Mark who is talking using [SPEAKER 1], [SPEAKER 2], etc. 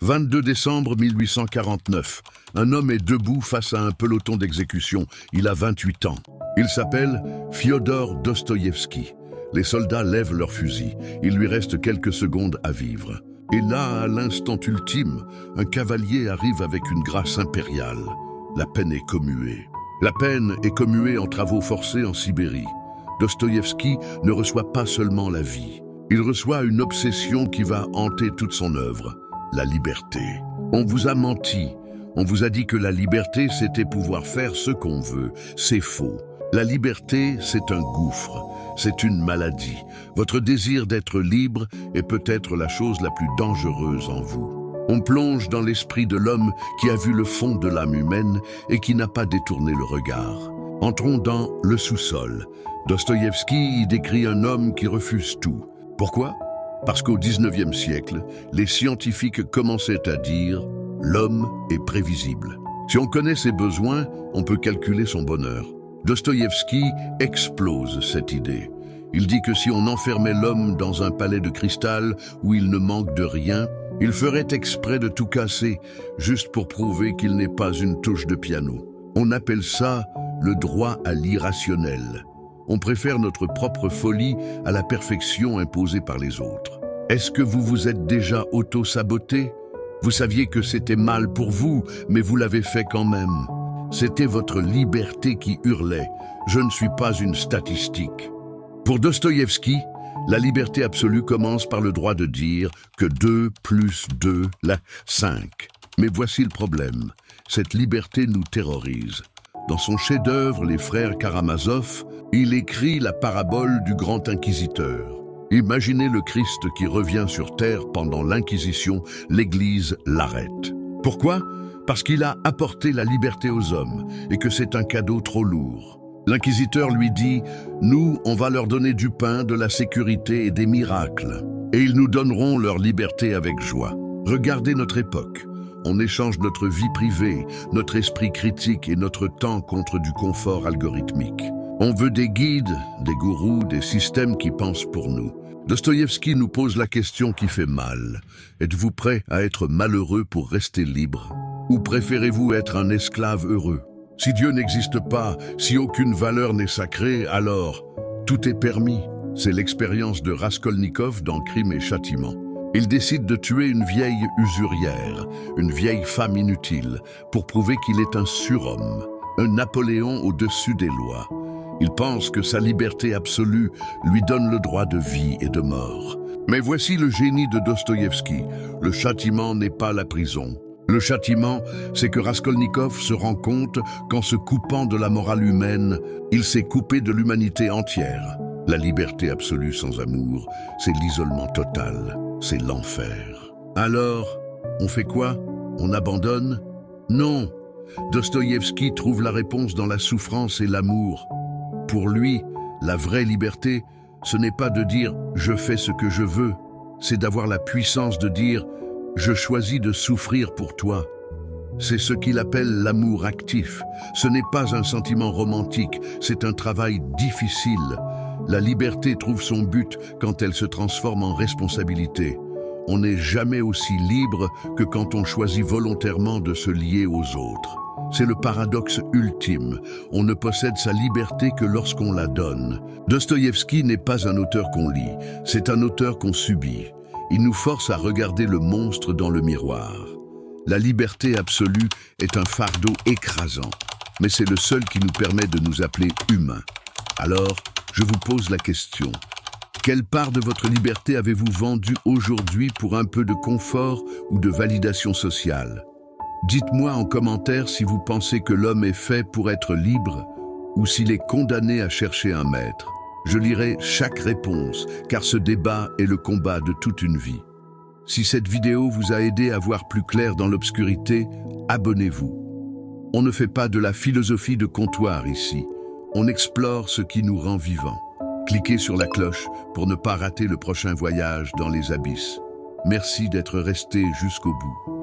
[SPEAKER 1] 22 décembre 1849. Un homme est debout face à un peloton d'exécution. Il a 28 ans. Il s'appelle Fyodor Dostoïevski. Les soldats lèvent leurs fusils. Il lui reste quelques secondes à vivre. Et là, à l'instant ultime, un cavalier arrive avec une grâce impériale. La peine est commuée. La peine est commuée en travaux forcés en Sibérie. Dostoïevski ne reçoit pas seulement la vie. Il reçoit une obsession qui va hanter toute son œuvre. La liberté. On vous a menti. On vous a dit que la liberté, c'était pouvoir faire ce qu'on veut. C'est faux. La liberté, c'est un gouffre. C'est une maladie. Votre désir d'être libre est peut-être la chose la plus dangereuse en vous. On plonge dans l'esprit de l'homme qui a vu le fond de l'âme humaine et qui n'a pas détourné le regard. Entrons dans le sous-sol. Dostoïevski y décrit un homme qui refuse tout. Pourquoi ? Parce qu'au XIXe siècle, les scientifiques commençaient à dire « l'homme est prévisible ». Si on connaît ses besoins, on peut calculer son bonheur. Dostoïevski explose cette idée. Il dit que si on enfermait l'homme dans un palais de cristal où il ne manque de rien, il ferait exprès de tout casser, juste pour prouver qu'il n'est pas une touche de piano. On appelle ça le droit à l'irrationnel. On préfère notre propre folie à la perfection imposée par les autres. Est-ce que vous vous êtes déjà auto-saboté ? Vous saviez que c'était mal pour vous, mais vous l'avez fait quand même. C'était votre liberté qui hurlait « Je ne suis pas une statistique ». Pour Dostoïevski, la liberté absolue commence par le droit de dire que 2 plus 2, 5. Mais voici le problème. Cette liberté nous terrorise. Dans son chef-d'œuvre, Les Frères Karamazov, il écrit la parabole du grand inquisiteur. Imaginez le Christ qui revient sur terre pendant l'Inquisition, l'Église l'arrête. Pourquoi ? Parce qu'il a apporté la liberté aux hommes et que c'est un cadeau trop lourd. L'inquisiteur lui dit « Nous, on va leur donner du pain, de la sécurité et des miracles. Et ils nous donneront leur liberté avec joie. » Regardez notre époque. On échange notre vie privée, notre esprit critique et notre temps contre du confort algorithmique. On veut des guides, des gourous, des systèmes qui pensent pour nous. Dostoïevski nous pose la question qui fait mal. Êtes-vous prêt à être malheureux pour rester libre ? Ou préférez-vous être un esclave heureux ? Si Dieu n'existe pas, si aucune valeur n'est sacrée, alors tout est permis. C'est l'expérience de Raskolnikov dans Crime et Châtiment. Il décide de tuer une vieille usurière, une vieille femme inutile, pour prouver qu'il est un surhomme, un Napoléon au-dessus des lois. Il pense que sa liberté absolue lui donne le droit de vie et de mort. Mais voici le génie de Dostoïevski. Le châtiment n'est pas la prison. Le châtiment, c'est que Raskolnikov se rend compte qu'en se coupant de la morale humaine, il s'est coupé de l'humanité entière. La liberté absolue sans amour, c'est l'isolement total. C'est l'enfer. Alors, on fait quoi? On abandonne? Non. Dostoïevski trouve la réponse dans la souffrance et l'amour. Pour lui, la vraie liberté, ce n'est pas de dire « je fais ce que je veux », c'est d'avoir la puissance de dire « je choisis de souffrir pour toi ». C'est ce qu'il appelle l'amour actif. Ce n'est pas un sentiment romantique, c'est un travail difficile. La liberté trouve son but quand elle se transforme en responsabilité. On n'est jamais aussi libre que quand on choisit volontairement de se lier aux autres. C'est le paradoxe ultime. On ne possède sa liberté que lorsqu'on la donne. Dostoïevski n'est pas un auteur qu'on lit, c'est un auteur qu'on subit. Il nous force à regarder le monstre dans le miroir. La liberté absolue est un fardeau écrasant, mais c'est le seul qui nous permet de nous appeler humains. Alors, je vous pose la question. Quelle part de votre liberté avez-vous vendue aujourd'hui pour un peu de confort ou de validation sociale? Dites-moi en commentaire si vous pensez que l'homme est fait pour être libre ou s'il est condamné à chercher un maître. Je lirai chaque réponse, car ce débat est le combat de toute une vie. Si cette vidéo vous a aidé à voir plus clair dans l'obscurité, abonnez-vous. On ne fait pas de la philosophie de comptoir ici. On explore ce qui nous rend vivants. Cliquez sur la cloche pour ne pas rater le prochain voyage dans les abysses. Merci d'être resté jusqu'au bout.